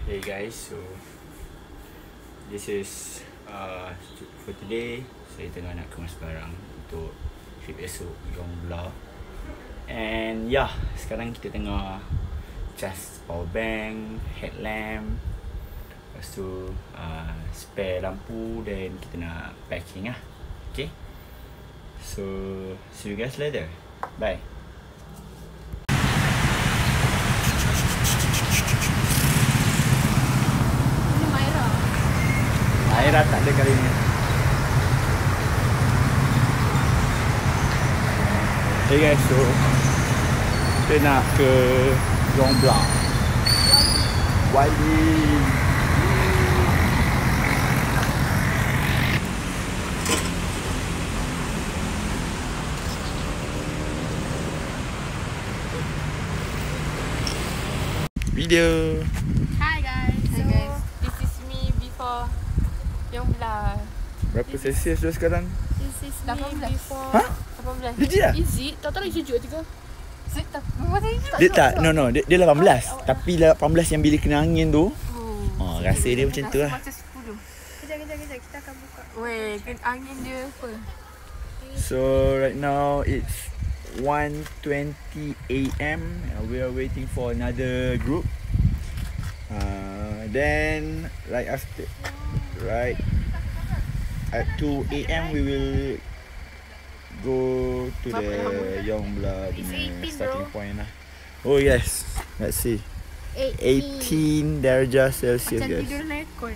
Hey guys, so this is for today. Saya tengah nak kemas barang untuk trip esok Yongbla. And yeah, sekarang kita tengah cas power bank, headlamp, lepas tu spare lampu, dan kita nak packing lah. Okay, so see you guys later. Bye. Aira tak ada kali ni. Hey guys, so kita nak ke Yongbla. Wadi. Video. Hi guys. So this is me before Yongbla. Berapa Celsius tu sekarang? This is 18 before. Hah? 18. Legit lah? Is it? Tak tahu lagi sejuk juga. Dia tak, no, dia 18. Tapi 18 yang bila kena angin tu. Rasa dia macam tu lah. Macam 10. Kejap, kita akan buka. Weh, angin dia apa? So right now it's 1:20 AM. We are waiting for another group. Then right after, right at 2 AM we will go to the Yongbla starting point lah. Oh yes, let's see. 18 darjah Celsius Macam guys. tidur dalam aircon.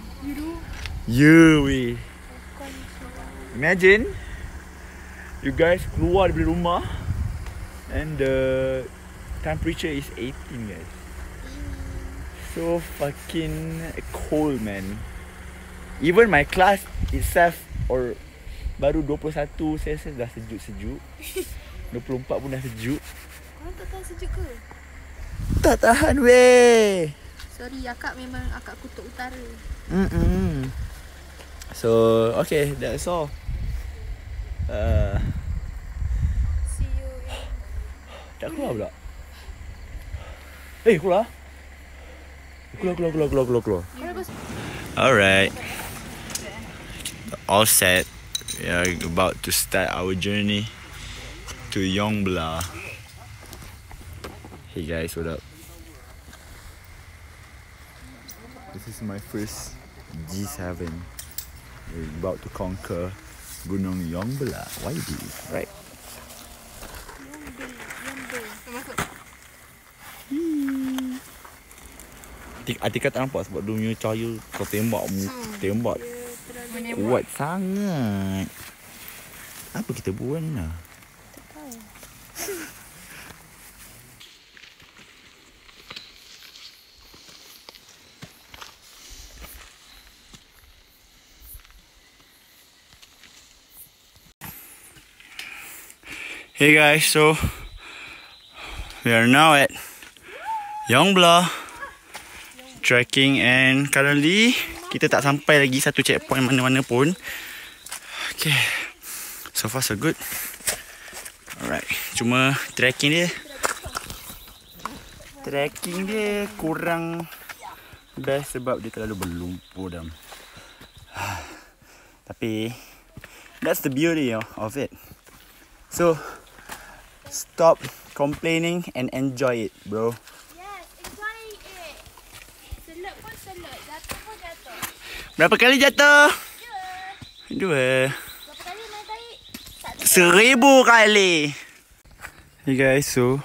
We imagine you guys keluar dari rumah and the temperature is 18 guys. So fucking cold man. Even my class itself or baru 21 Celsius dah sejuk-sejuk. 24 pun dah sejuk. Korang tak tahan sejuk ke? Tak tahan weh. Sorry, akak memang akak kutub utara. So okay, that's all. See you Tak keluar pula. Keluar. Keluar. Alright. All set. We are about to start our journey to Yongbla. Hey guys, what up? This is my first G7. We're about to conquer Gunung Yongbla. YD, right? Atika tak nampak sebab dia punya cahaya kau tembak kuat sangat. Apa kita buat ni lah? Tak tahu. Hey guys, so we are now at Yongbla trekking, and currently kita tak sampai lagi satu checkpoint mana-mana pun. Okay, so far so good. Alright, cuma trekking dia kurang best sebab dia terlalu berlumpur dah. Tapi that's the beauty of it. So stop complaining and enjoy it, bro. Berapa kali jatuh? 2. Berapa kali main tarik? 1000 kali. Hey guys, so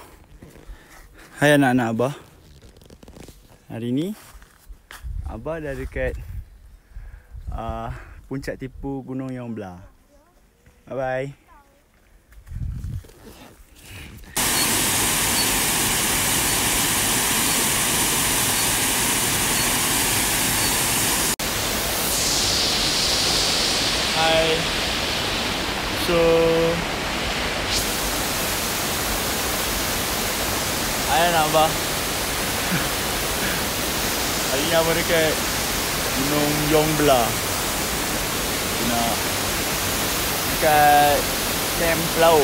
hai anak-anak Abah. Hari ni Abah dah dekat puncak tipu Gunung Yongbla. Bye bye. Hi. So ayah nak Abah. Hari ni Abah dekat Gunung Yongbla. Nak dekat Camp Pulau.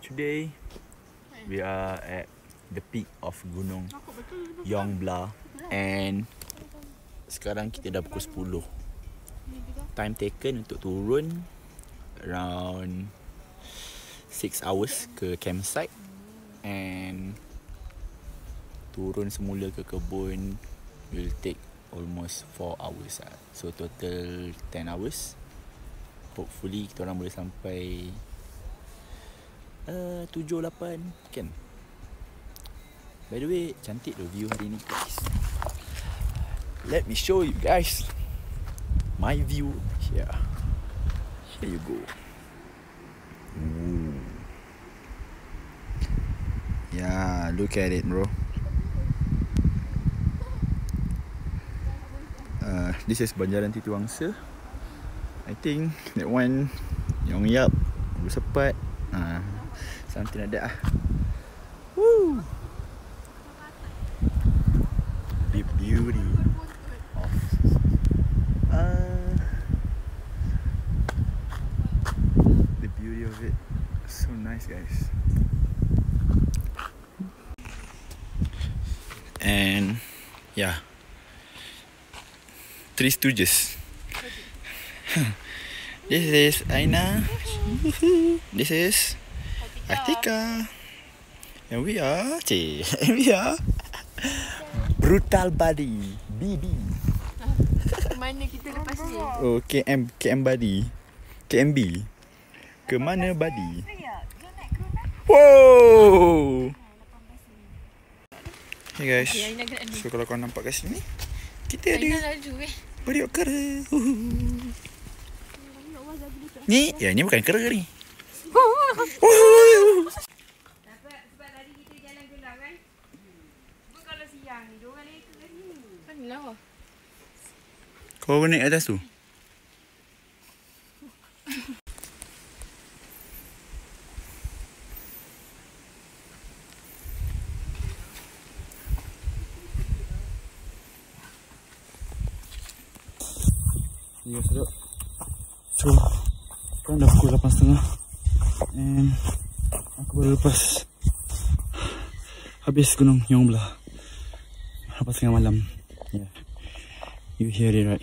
today we are at the peak of Gunung Yongbla and sekarang kita dah pukul 10. Time taken untuk turun around 6 hours ke campsite and turun semula ke kebun will take almost 4 hours lah. So total 10 hours. Hopefully kita orang boleh sampai 7-8 kan. By the way, cantik tu view hari ni guys. Let me show you guys my view here. Here you go. Ooh. Yeah, look at it bro. This is Banjaran Titiwangsa. I think that one Yong Yap Sepat something like that. Woo! The beauty of the beauty of it. So nice guys. And yeah, Three Stooges. This is Aina. This is Atika. And we are Brutal Buddy BB. Mana kita lepas ni? Oh, KM Buddy. KMB. Ke mana Buddy? Wow. Hey guys. So kalau kau nampak kat sini, kita ada periuk kera. Ni bukan kera ni. Sebab tadi kita jalan gelap kan. Cuba kalau siang ni, diorang leka kat sini. Mana? Kau naik atas tu. Ya, sedap. So, sekarang dah pukul 8.30 and aku baru lepas habis Gunung Yongbla 8.30 malam. Yeah. You hear it right.